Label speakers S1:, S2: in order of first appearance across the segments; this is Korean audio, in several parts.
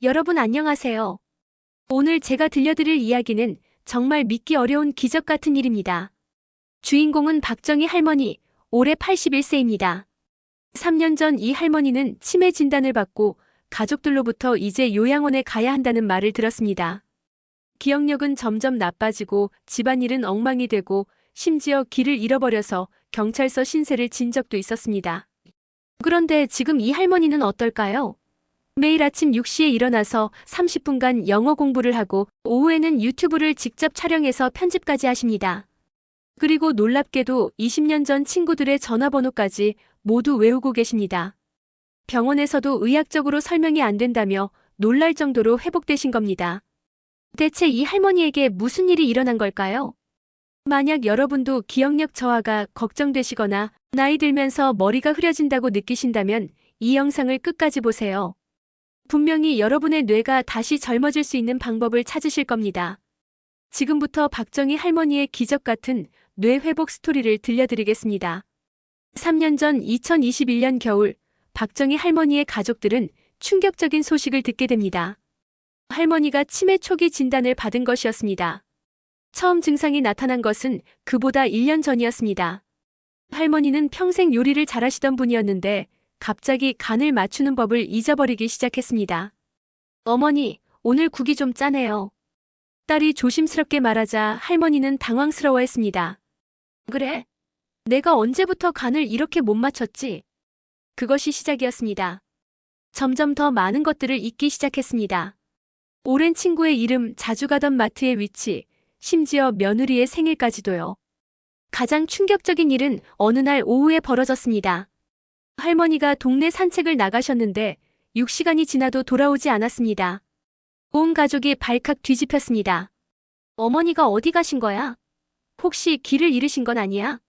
S1: 여러분 안녕하세요. 오늘 제가 들려드릴 이야기는 정말 믿기 어려운 기적 같은 일입니다. 주인공은 박정희 할머니, 올해 81세입니다. 3년 전 이 할머니는 치매 진단을 받고 가족들로부터 이제 요양원에 가야 한다는 말을 들었습니다. 기억력은 점점 나빠지고 집안일은 엉망이 되고 심지어 길을 잃어버려서 경찰서 신세를 진 적도 있었습니다. 그런데 지금 이 할머니는 어떨까요? 매일 아침 6시에 일어나서 30분간 영어 공부를 하고 오후에는 유튜브를 직접 촬영해서 편집까지 하십니다. 그리고 놀랍게도 20년 전 친구들의 전화번호까지 모두 외우고 계십니다. 병원에서도 의학적으로 설명이 안 된다며 놀랄 정도로 회복되신 겁니다. 대체 이 할머니에게 무슨 일이 일어난 걸까요? 만약 여러분도 기억력 저하가 걱정되시거나 나이 들면서 머리가 흐려진다고 느끼신다면 이 영상을 끝까지 보세요. 분명히 여러분의 뇌가 다시 젊어질 수 있는 방법을 찾으실 겁니다. 지금부터 박정희 할머니의 기적 같은 뇌 회복 스토리를 들려드리겠습니다. 3년 전 2021년 겨울, 박정희 할머니의 가족들은 충격적인 소식을 듣게 됩니다. 할머니가 치매 초기 진단을 받은 것이었습니다. 처음 증상이 나타난 것은 그보다 1년 전이었습니다. 할머니는 평생 요리를 잘하시던 분이었는데 갑자기 간을 맞추는 법을 잊어버리기 시작했습니다. 어머니, 오늘 국이 좀 짜네요. 딸이 조심스럽게 말하자 할머니는 당황스러워했습니다. 그래? 내가 언제부터 간을 이렇게 못 맞췄지? 그것이 시작이었습니다. 점점 더 많은 것들을 잊기 시작했습니다. 오랜 친구의 이름, 자주 가던 마트의 위치, 심지어 며느리의 생일까지도요. 가장 충격적인 일은 어느 날 오후에 벌어졌습니다. 할머니가 동네 산책을 나가셨는데 6시간이 지나도 돌아오지 않았습니다. 온 가족이 발칵 뒤집혔습니다. 어머니가 어디 가신 거야? 혹시 길을 잃으신 건 아니야?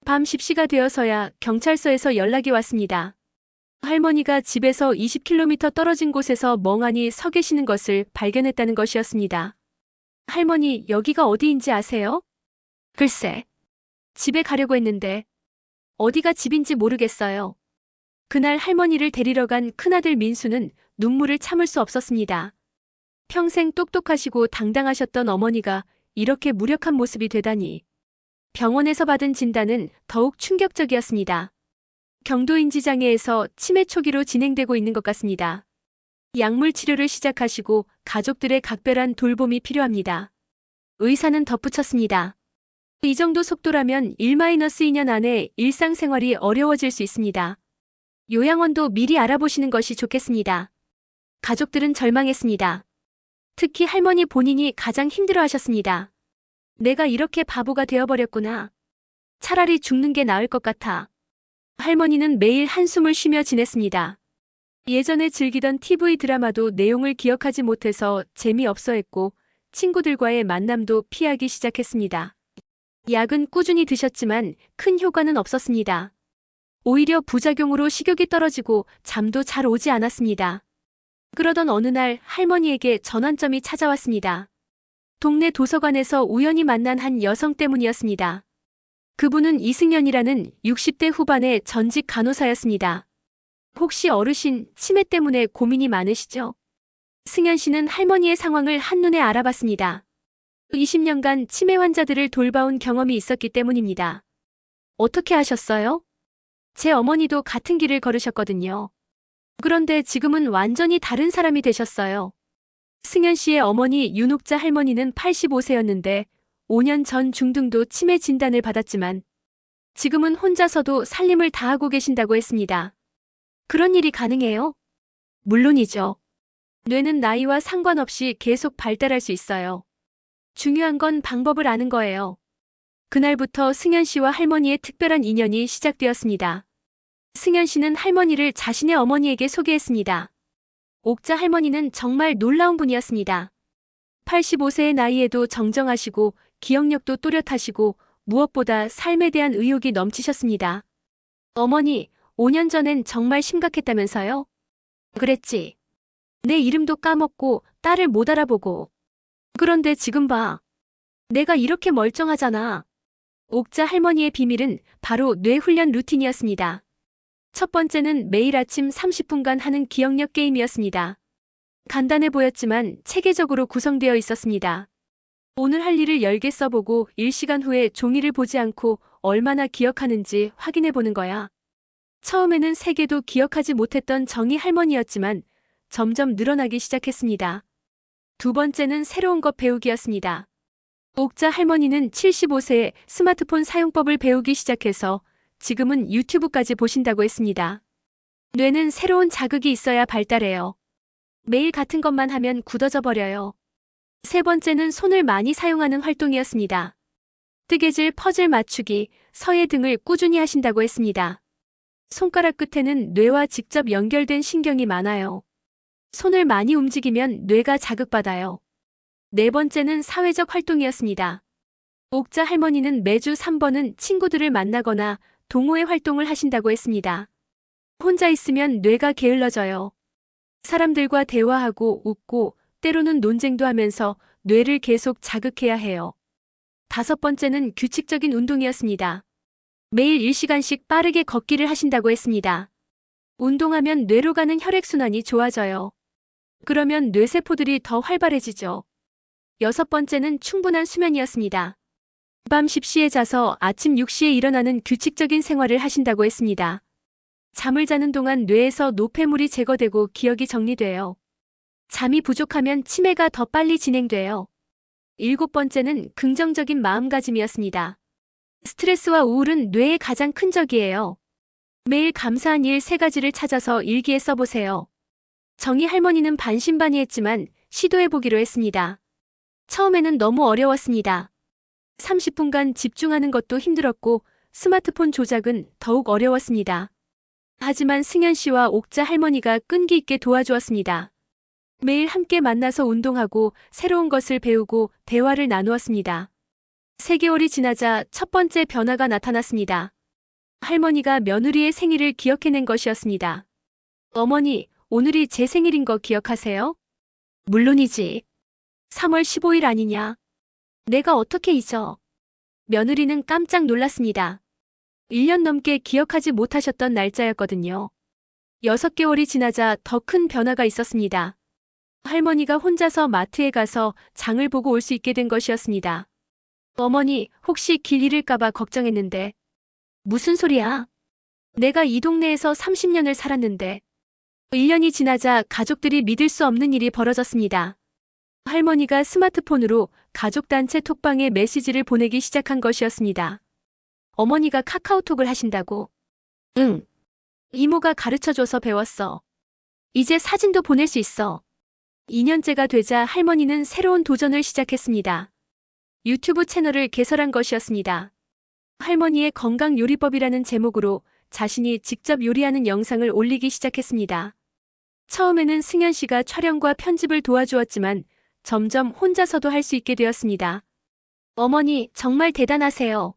S1: 밤 10시가 되어서야 경찰서에서 연락이 왔습니다. 할머니가 집에서 20km 떨어진 곳에서 멍하니 서 계시는 것을 발견했다는 것이었습니다. 할머니, 여기가 어디인지 아세요? 글쎄, 집에 가려고 했는데 어디가 집인지 모르겠어요. 그날 할머니를 데리러 간 큰아들 민수는 눈물을 참을 수 없었습니다. 평생 똑똑하시고 당당하셨던 어머니가 이렇게 무력한 모습이 되다니. 병원에서 받은 진단은 더욱 충격적이었습니다. 경도인지장애에서 치매 초기로 진행되고 있는 것 같습니다. 약물 치료를 시작하시고 가족들의 각별한 돌봄이 필요합니다. 의사는 덧붙였습니다. 이 정도 속도라면 1-2년 안에 일상생활이 어려워질 수 있습니다. 요양원도 미리 알아보시는 것이 좋겠습니다. 가족들은 절망했습니다. 특히 할머니 본인이 가장 힘들어하셨습니다. 내가 이렇게 바보가 되어버렸구나. 차라리 죽는 게 나을 것 같아. 할머니는 매일 한숨을 쉬며 지냈습니다. 예전에 즐기던 TV 드라마도 내용을 기억하지 못해서 재미없어 했고 친구들과의 만남도 피하기 시작했습니다. 약은 꾸준히 드셨지만 큰 효과는 없었습니다. 오히려 부작용으로 식욕이 떨어지고 잠도 잘 오지 않았습니다. 그러던 어느 날 할머니에게 전환점이 찾아왔습니다. 동네 도서관에서 우연히 만난 한 여성 때문이었습니다. 그분은 이승연이라는 60대 후반의 전직 간호사였습니다. 혹시 어르신 치매 때문에 고민이 많으시죠? 승연 씨는 할머니의 상황을 한눈에 알아봤습니다. 20년간 치매 환자들을 돌봐온 경험이 있었기 때문입니다. 어떻게 하셨어요? 제 어머니도 같은 길을 걸으셨거든요. 그런데 지금은 완전히 다른 사람이 되셨어요. 승연 씨의 어머니 윤옥자 할머니는 85세였는데 5년 전 중등도 치매 진단을 받았지만 지금은 혼자서도 살림을 다하고 계신다고 했습니다. 그런 일이 가능해요? 물론이죠. 뇌는 나이와 상관없이 계속 발달할 수 있어요. 중요한 건 방법을 아는 거예요. 그날부터 승연 씨와 할머니의 특별한 인연이 시작되었습니다. 승연 씨는 할머니를 자신의 어머니에게 소개했습니다. 옥자 할머니는 정말 놀라운 분이었습니다. 85세의 나이에도 정정하시고 기억력도 또렷하시고 무엇보다 삶에 대한 의욕이 넘치셨습니다. 어머니, 5년 전엔 정말 심각했다면서요? 그랬지. 내 이름도 까먹고 딸을 못 알아보고. 그런데 지금 봐. 내가 이렇게 멀쩡하잖아. 옥자 할머니의 비밀은 바로 뇌 훈련 루틴이었습니다. 첫 번째는 매일 아침 30분간 하는 기억력 게임이었습니다. 간단해 보였지만 체계적으로 구성되어 있었습니다. 오늘 할 일을 10개 써보고 1시간 후에 종이를 보지 않고 얼마나 기억하는지 확인해 보는 거야. 처음에는 3개도 기억하지 못했던 정희 할머니였지만 점점 늘어나기 시작했습니다. 두 번째는 새로운 것 배우기였습니다. 옥자 할머니는 75세에 스마트폰 사용법을 배우기 시작해서 지금은 유튜브까지 보신다고 했습니다. 뇌는 새로운 자극이 있어야 발달해요. 매일 같은 것만 하면 굳어져 버려요. 세 번째는 손을 많이 사용하는 활동이었습니다. 뜨개질, 퍼즐 맞추기, 서예 등을 꾸준히 하신다고 했습니다. 손가락 끝에는 뇌와 직접 연결된 신경이 많아요. 손을 많이 움직이면 뇌가 자극받아요. 네 번째는 사회적 활동이었습니다. 옥자 할머니는 매주 3번은 친구들을 만나거나 동호회 활동을 하신다고 했습니다. 혼자 있으면 뇌가 게을러져요. 사람들과 대화하고 웃고 때로는 논쟁도 하면서 뇌를 계속 자극해야 해요. 다섯 번째는 규칙적인 운동이었습니다. 매일 1시간씩 빠르게 걷기를 하신다고 했습니다. 운동하면 뇌로 가는 혈액순환이 좋아져요. 그러면 뇌세포들이 더 활발해지죠. 여섯 번째는 충분한 수면이었습니다. 밤 10시에 자서 아침 6시에 일어나는 규칙적인 생활을 하신다고 했습니다. 잠을 자는 동안 뇌에서 노폐물이 제거되고 기억이 정리돼요. 잠이 부족하면 치매가 더 빨리 진행돼요. 일곱 번째는 긍정적인 마음가짐이었습니다. 스트레스와 우울은 뇌의 가장 큰 적이에요. 매일 감사한 일 3가지를 찾아서 일기에 써보세요. 정희 할머니는 반신반의했지만 시도해보기로 했습니다. 처음에는 너무 어려웠습니다. 30분간 집중하는 것도 힘들었고 스마트폰 조작은 더욱 어려웠습니다. 하지만 승현 씨와 옥자 할머니가 끈기 있게 도와주었습니다. 매일 함께 만나서 운동하고 새로운 것을 배우고 대화를 나누었습니다. 3개월이 지나자 첫 번째 변화가 나타났습니다. 할머니가 며느리의 생일을 기억해낸 것이었습니다. 어머니, 오늘이 제 생일인 거 기억하세요? 물론이지. 3월 15일 아니냐? 내가 어떻게 잊어? 며느리는 깜짝 놀랐습니다. 1년 넘게 기억하지 못하셨던 날짜였거든요. 6개월이 지나자 더 큰 변화가 있었습니다. 할머니가 혼자서 마트에 가서 장을 보고 올 수 있게 된 것이었습니다. 어머니, 혹시 길 잃을까봐 걱정했는데. 무슨 소리야? 내가 이 동네에서 30년을 살았는데. 1년이 지나자 가족들이 믿을 수 없는 일이 벌어졌습니다. 할머니가 스마트폰으로 가족단체 톡방에 메시지를 보내기 시작한 것이었습니다. 어머니가 카카오톡을 하신다고? 응. 이모가 가르쳐줘서 배웠어. 이제 사진도 보낼 수 있어. 2년째가 되자 할머니는 새로운 도전을 시작했습니다. 유튜브 채널을 개설한 것이었습니다. 할머니의 건강 요리법이라는 제목으로 자신이 직접 요리하는 영상을 올리기 시작했습니다. 처음에는 승현 씨가 촬영과 편집을 도와주었지만 점점 혼자서도 할 수 있게 되었습니다. 어머니, 정말 대단하세요.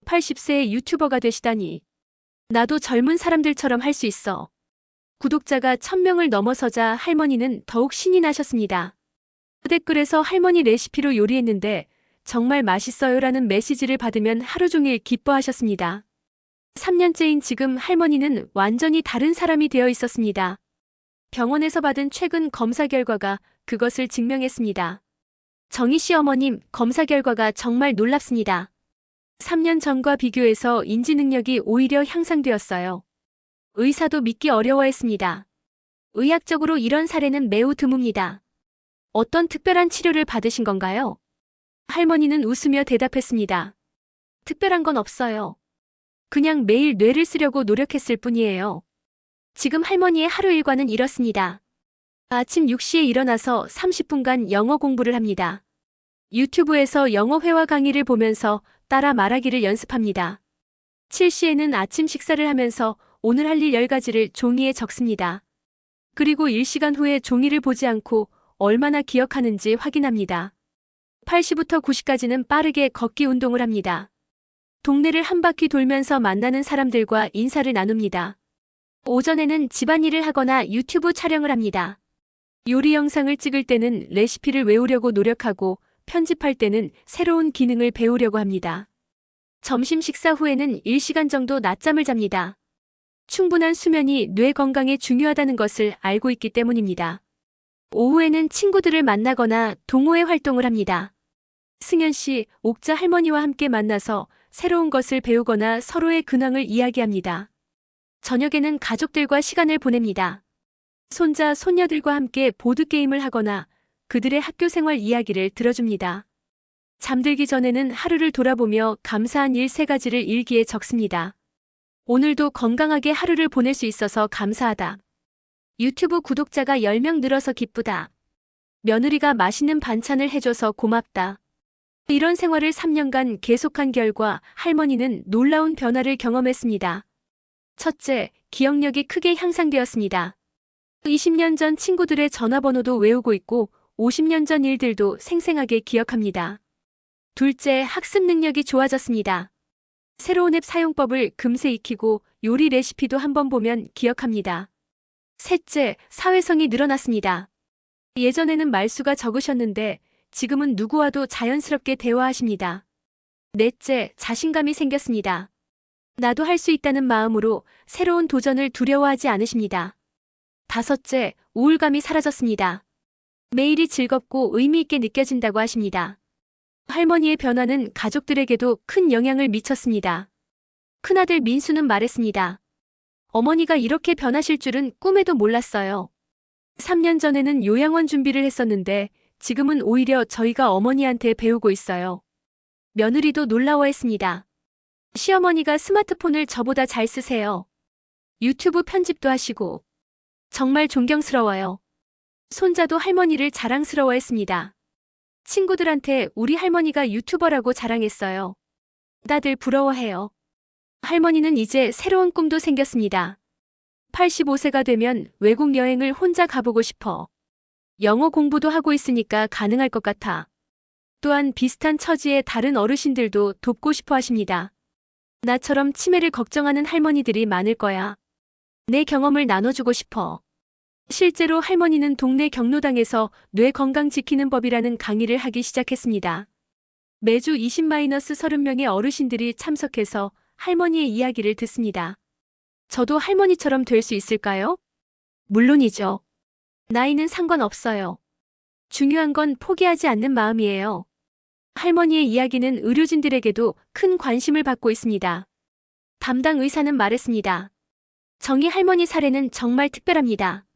S1: 80세의 유튜버가 되시다니. 나도 젊은 사람들처럼 할 수 있어. 구독자가 1000명을 넘어서자 할머니는 더욱 신이 나셨습니다. 댓글에서 할머니 레시피로 요리했는데 정말 맛있어요라는 메시지를 받으면 하루 종일 기뻐하셨습니다. 3년째인 지금 할머니는 완전히 다른 사람이 되어 있었습니다. 병원에서 받은 최근 검사 결과가 그것을 증명했습니다. 정희 씨 어머님, 검사 결과가 정말 놀랍습니다. 3년 전과 비교해서 인지 능력이 오히려 향상되었어요. 의사도 믿기 어려워했습니다. 의학적으로 이런 사례는 매우 드뭅니다. 어떤 특별한 치료를 받으신 건가요? 할머니는 웃으며 대답했습니다. 특별한 건 없어요. 그냥 매일 뇌를 쓰려고 노력했을 뿐이에요. 지금 할머니의 하루 일과는 이렇습니다. 아침 6시에 일어나서 30분간 영어 공부를 합니다. 유튜브에서 영어 회화 강의를 보면서 따라 말하기를 연습합니다. 7시에는 아침 식사를 하면서 오늘 할 일 10가지를 종이에 적습니다. 그리고 1시간 후에 종이를 보지 않고 얼마나 기억하는지 확인합니다. 8시부터 9시까지는 빠르게 걷기 운동을 합니다. 동네를 한 바퀴 돌면서 만나는 사람들과 인사를 나눕니다. 오전에는 집안일을 하거나 유튜브 촬영을 합니다. 요리 영상을 찍을 때는 레시피를 외우려고 노력하고 편집할 때는 새로운 기능을 배우려고 합니다. 점심 식사 후에는 1시간 정도 낮잠을 잡니다. 충분한 수면이 뇌 건강에 중요하다는 것을 알고 있기 때문입니다. 오후에는 친구들을 만나거나 동호회 활동을 합니다. 승현 씨, 옥자 할머니와 함께 만나서 새로운 것을 배우거나 서로의 근황을 이야기합니다. 저녁에는 가족들과 시간을 보냅니다. 손자, 손녀들과 함께 보드게임을 하거나 그들의 학교 생활 이야기를 들어줍니다. 잠들기 전에는 하루를 돌아보며 감사한 일 3가지를 일기에 적습니다. 오늘도 건강하게 하루를 보낼 수 있어서 감사하다. 유튜브 구독자가 10명 늘어서 기쁘다. 며느리가 맛있는 반찬을 해줘서 고맙다. 이런 생활을 3년간 계속한 결과 할머니는 놀라운 변화를 경험했습니다. 첫째, 기억력이 크게 향상되었습니다. 20년 전 친구들의 전화번호도 외우고 있고 50년 전 일들도 생생하게 기억합니다. 둘째, 학습 능력이 좋아졌습니다. 새로운 앱 사용법을 금세 익히고 요리 레시피도 한번 보면 기억합니다. 셋째, 사회성이 늘어났습니다. 예전에는 말수가 적으셨는데 지금은 누구와도 자연스럽게 대화하십니다. 넷째, 자신감이 생겼습니다. 나도 할 수 있다는 마음으로 새로운 도전을 두려워하지 않으십니다. 다섯째, 우울감이 사라졌습니다. 매일이 즐겁고 의미 있게 느껴진다고 하십니다. 할머니의 변화는 가족들에게도 큰 영향을 미쳤습니다. 큰아들 민수는 말했습니다. 어머니가 이렇게 변하실 줄은 꿈에도 몰랐어요. 3년 전에는 요양원 준비를 했었는데 지금은 오히려 저희가 어머니한테 배우고 있어요. 며느리도 놀라워했습니다. 시어머니가 스마트폰을 저보다 잘 쓰세요. 유튜브 편집도 하시고 정말 존경스러워요. 손자도 할머니를 자랑스러워했습니다. 친구들한테 우리 할머니가 유튜버라고 자랑했어요. 다들 부러워해요. 할머니는 이제 새로운 꿈도 생겼습니다. 85세가 되면 외국 여행을 혼자 가보고 싶어. 영어 공부도 하고 있으니까 가능할 것 같아. 또한 비슷한 처지의 다른 어르신들도 돕고 싶어 하십니다. 나처럼 치매를 걱정하는 할머니들이 많을 거야. 내 경험을 나눠주고 싶어. 실제로 할머니는 동네 경로당에서 뇌 건강 지키는 법이라는 강의를 하기 시작했습니다. 매주 20-30명의 어르신들이 참석해서 할머니의 이야기를 듣습니다. 저도 할머니처럼 될 수 있을까요? 물론이죠. 나이는 상관없어요. 중요한 건 포기하지 않는 마음이에요. 할머니의 이야기는 의료진들에게도 큰 관심을 받고 있습니다. 담당 의사는 말했습니다. 정희 할머니 사례는 정말 특별합니다.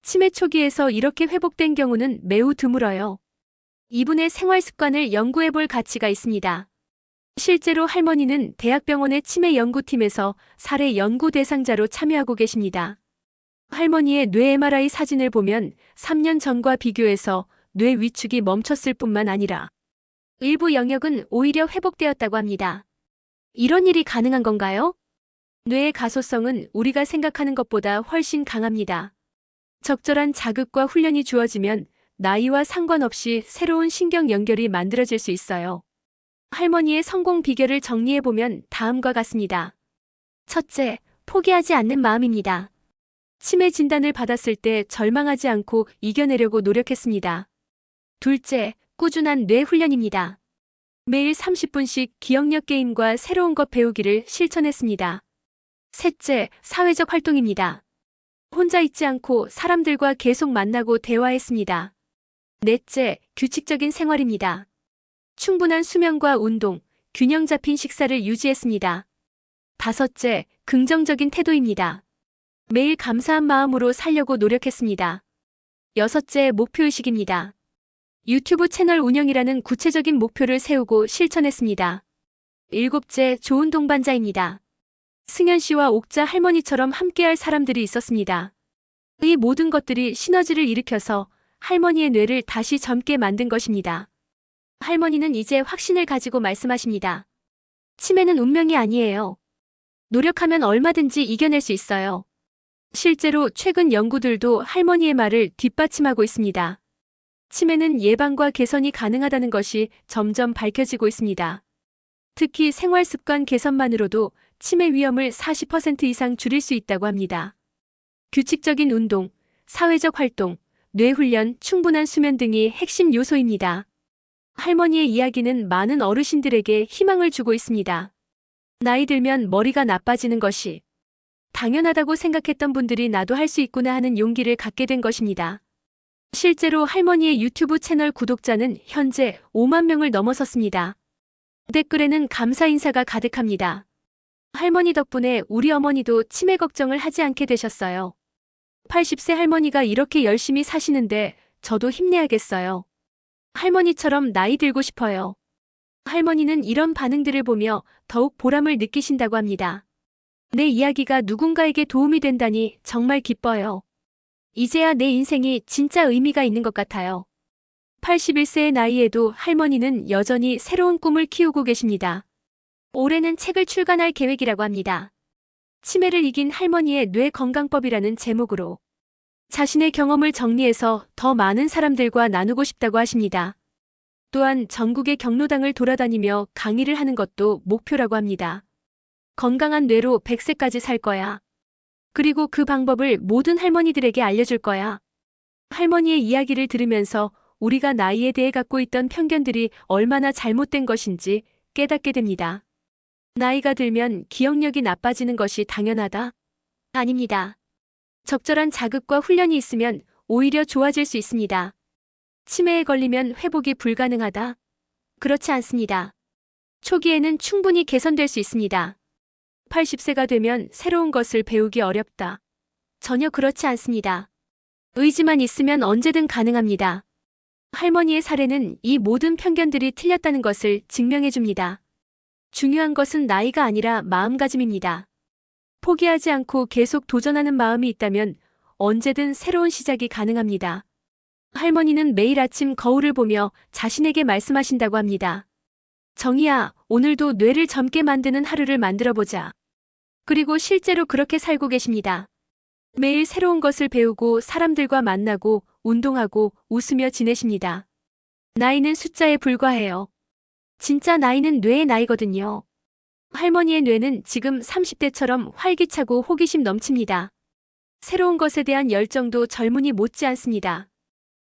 S1: 치매 초기에서 이렇게 회복된 경우는 매우 드물어요. 이분의 생활 습관을 연구해 볼 가치가 있습니다. 실제로 할머니는 대학병원의 치매 연구팀에서 사례 연구 대상자로 참여하고 계십니다. 할머니의 뇌 MRI 사진을 보면 3년 전과 비교해서 뇌 위축이 멈췄을 뿐만 아니라 일부 영역은 오히려 회복되었다고 합니다. 이런 일이 가능한 건가요? 뇌의 가소성은 우리가 생각하는 것보다 훨씬 강합니다. 적절한 자극과 훈련이 주어지면 나이와 상관없이 새로운 신경 연결이 만들어질 수 있어요. 할머니의 성공 비결을 정리해보면 다음과 같습니다. 첫째, 포기하지 않는 마음입니다. 치매 진단을 받았을 때 절망하지 않고 이겨내려고 노력했습니다. 둘째, 꾸준한 뇌 훈련입니다. 매일 30분씩 기억력 게임과 새로운 것 배우기를 실천했습니다. 셋째, 사회적 활동입니다. 혼자 있지 않고 사람들과 계속 만나고 대화했습니다. 넷째, 규칙적인 생활입니다. 충분한 수면과 운동, 균형 잡힌 식사를 유지했습니다. 다섯째, 긍정적인 태도입니다. 매일 감사한 마음으로 살려고 노력했습니다. 여섯째, 목표의식입니다. 유튜브 채널 운영이라는 구체적인 목표를 세우고 실천했습니다. 일곱째, 좋은 동반자입니다. 승현 씨와 옥자 할머니처럼 함께할 사람들이 있었습니다. 이 모든 것들이 시너지를 일으켜서 할머니의 뇌를 다시 젊게 만든 것입니다. 할머니는 이제 확신을 가지고 말씀하십니다. 치매는 운명이 아니에요. 노력하면 얼마든지 이겨낼 수 있어요. 실제로 최근 연구들도 할머니의 말을 뒷받침하고 있습니다. 치매는 예방과 개선이 가능하다는 것이 점점 밝혀지고 있습니다. 특히 생활 습관 개선만으로도 치매 위험을 40% 이상 줄일 수 있다고 합니다. 규칙적인 운동, 사회적 활동, 뇌훈련, 충분한 수면 등이 핵심 요소입니다. 할머니의 이야기는 많은 어르신들에게 희망을 주고 있습니다. 나이 들면 머리가 나빠지는 것이 당연하다고 생각했던 분들이 나도 할 수 있구나 하는 용기를 갖게 된 것입니다. 실제로 할머니의 유튜브 채널 구독자는 현재 5만 명을 넘어섰습니다. 댓글에는 감사 인사가 가득합니다. 할머니 덕분에 우리 어머니도 치매 걱정을 하지 않게 되셨어요. 80세 할머니가 이렇게 열심히 사시는데 저도 힘내야겠어요. 할머니처럼 나이 들고 싶어요. 할머니는 이런 반응들을 보며 더욱 보람을 느끼신다고 합니다. 내 이야기가 누군가에게 도움이 된다니 정말 기뻐요. 이제야 내 인생이 진짜 의미가 있는 것 같아요. 81세의 나이에도 할머니는 여전히 새로운 꿈을 키우고 계십니다. 올해는 책을 출간할 계획이라고 합니다. 치매를 이긴 할머니의 뇌 건강법이라는 제목으로 자신의 경험을 정리해서 더 많은 사람들과 나누고 싶다고 하십니다. 또한 전국의 경로당을 돌아다니며 강의를 하는 것도 목표라고 합니다. 건강한 뇌로 100세까지 살 거야. 그리고 그 방법을 모든 할머니들에게 알려줄 거야. 할머니의 이야기를 들으면서 우리가 나이에 대해 갖고 있던 편견들이 얼마나 잘못된 것인지 깨닫게 됩니다. 나이가 들면 기억력이 나빠지는 것이 당연하다? 아닙니다. 적절한 자극과 훈련이 있으면 오히려 좋아질 수 있습니다. 치매에 걸리면 회복이 불가능하다? 그렇지 않습니다. 초기에는 충분히 개선될 수 있습니다. 80세가 되면 새로운 것을 배우기 어렵다. 전혀 그렇지 않습니다. 의지만 있으면 언제든 가능합니다. 할머니의 사례는 이 모든 편견들이 틀렸다는 것을 증명해 줍니다. 중요한 것은 나이가 아니라 마음가짐입니다. 포기하지 않고 계속 도전하는 마음이 있다면 언제든 새로운 시작이 가능합니다. 할머니는 매일 아침 거울을 보며 자신에게 말씀하신다고 합니다. 정희야, 오늘도 뇌를 젊게 만드는 하루를 만들어보자. 그리고 실제로 그렇게 살고 계십니다. 매일 새로운 것을 배우고 사람들과 만나고 운동하고 웃으며 지내십니다. 나이는 숫자에 불과해요. 진짜 나이는 뇌의 나이거든요. 할머니의 뇌는 지금 30대처럼 활기차고 호기심 넘칩니다. 새로운 것에 대한 열정도 젊은이 못지 않습니다.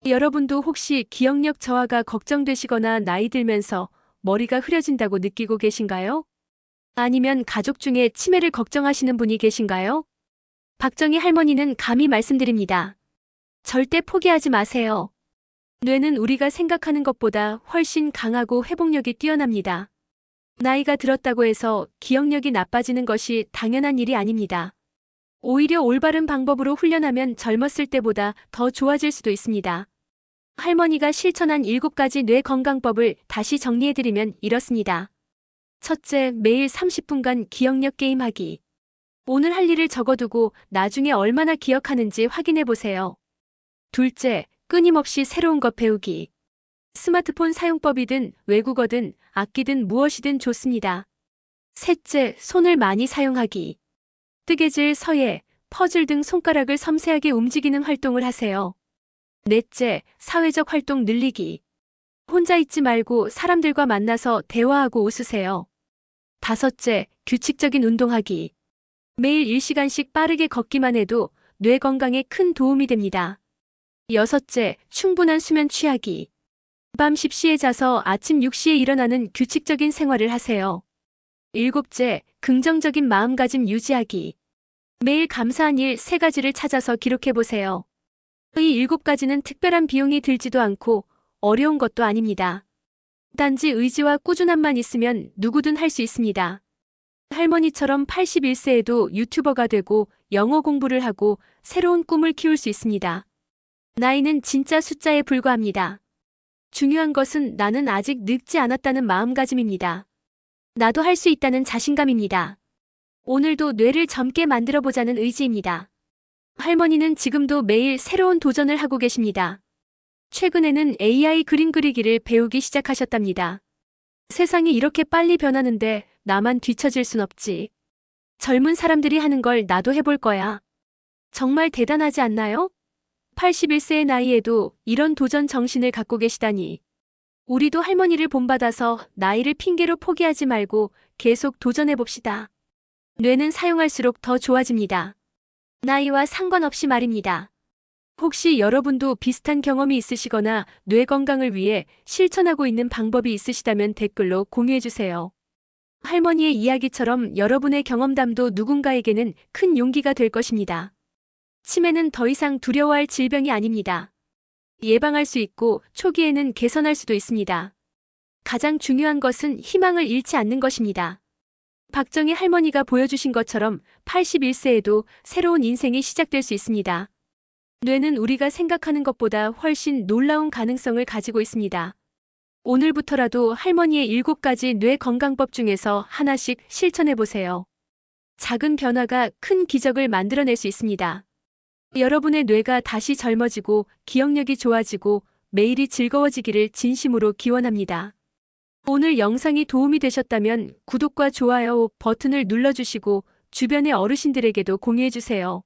S1: 여러분도 혹시 기억력 저하가 걱정되시거나 나이 들면서 머리가 흐려진다고 느끼고 계신가요? 아니면 가족 중에 치매를 걱정하시는 분이 계신가요? 박정희 할머니는 감히 말씀드립니다. 절대 포기하지 마세요. 뇌는 우리가 생각하는 것보다 훨씬 강하고 회복력이 뛰어납니다. 나이가 들었다고 해서 기억력이 나빠지는 것이 당연한 일이 아닙니다. 오히려 올바른 방법으로 훈련하면 젊었을 때보다 더 좋아질 수도 있습니다. 할머니가 실천한 7가지 뇌 건강법을 다시 정리해드리면 이렇습니다. 첫째, 매일 30분간 기억력 게임하기. 오늘 할 일을 적어두고 나중에 얼마나 기억하는지 확인해보세요. 둘째, 끊임없이 새로운 것 배우기. 스마트폰 사용법이든 외국어든 악기든 무엇이든 좋습니다. 셋째, 손을 많이 사용하기. 뜨개질, 서예, 퍼즐 등 손가락을 섬세하게 움직이는 활동을 하세요. 넷째, 사회적 활동 늘리기. 혼자 있지 말고 사람들과 만나서 대화하고 웃으세요. 다섯째, 규칙적인 운동하기. 매일 1시간씩 빠르게 걷기만 해도 뇌 건강에 큰 도움이 됩니다. 여섯째, 충분한 수면 취하기. 밤 10시에 자서 아침 6시에 일어나는 규칙적인 생활을 하세요. 일곱째, 긍정적인 마음가짐 유지하기. 매일 감사한 일 3가지를 찾아서 기록해보세요. 이 7가지는 특별한 비용이 들지도 않고 어려운 것도 아닙니다. 단지 의지와 꾸준함만 있으면 누구든 할 수 있습니다. 할머니처럼 81세에도 유튜버가 되고 영어 공부를 하고 새로운 꿈을 키울 수 있습니다. 나이는 진짜 숫자에 불과합니다. 중요한 것은 나는 아직 늙지 않았다는 마음가짐입니다. 나도 할 수 있다는 자신감입니다. 오늘도 뇌를 젊게 만들어보자는 의지입니다. 할머니는 지금도 매일 새로운 도전을 하고 계십니다. 최근에는 AI 그림 그리기를 배우기 시작하셨답니다. 세상이 이렇게 빨리 변하는데 나만 뒤처질 순 없지. 젊은 사람들이 하는 걸 나도 해볼 거야. 정말 대단하지 않나요? 81세의 나이에도 이런 도전 정신을 갖고 계시다니. 우리도 할머니를 본받아서 나이를 핑계로 포기하지 말고 계속 도전해봅시다. 뇌는 사용할수록 더 좋아집니다. 나이와 상관없이 말입니다. 혹시 여러분도 비슷한 경험이 있으시거나 뇌 건강을 위해 실천하고 있는 방법이 있으시다면 댓글로 공유해주세요. 할머니의 이야기처럼 여러분의 경험담도 누군가에게는 큰 용기가 될 것입니다. 치매는 더 이상 두려워할 질병이 아닙니다. 예방할 수 있고 초기에는 개선할 수도 있습니다. 가장 중요한 것은 희망을 잃지 않는 것입니다. 박정희 할머니가 보여주신 것처럼 81세에도 새로운 인생이 시작될 수 있습니다. 뇌는 우리가 생각하는 것보다 훨씬 놀라운 가능성을 가지고 있습니다. 오늘부터라도 할머니의 7가지 뇌 건강법 중에서 하나씩 실천해 보세요. 작은 변화가 큰 기적을 만들어낼 수 있습니다. 여러분의 뇌가 다시 젊어지고 기억력이 좋아지고 매일이 즐거워지기를 진심으로 기원합니다. 오늘 영상이 도움이 되셨다면 구독과 좋아요 버튼을 눌러주시고 주변의 어르신들에게도 공유해주세요.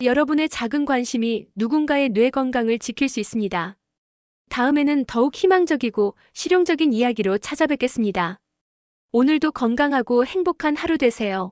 S1: 여러분의 작은 관심이 누군가의 뇌 건강을 지킬 수 있습니다. 다음에는 더욱 희망적이고 실용적인 이야기로 찾아뵙겠습니다. 오늘도 건강하고 행복한 하루 되세요.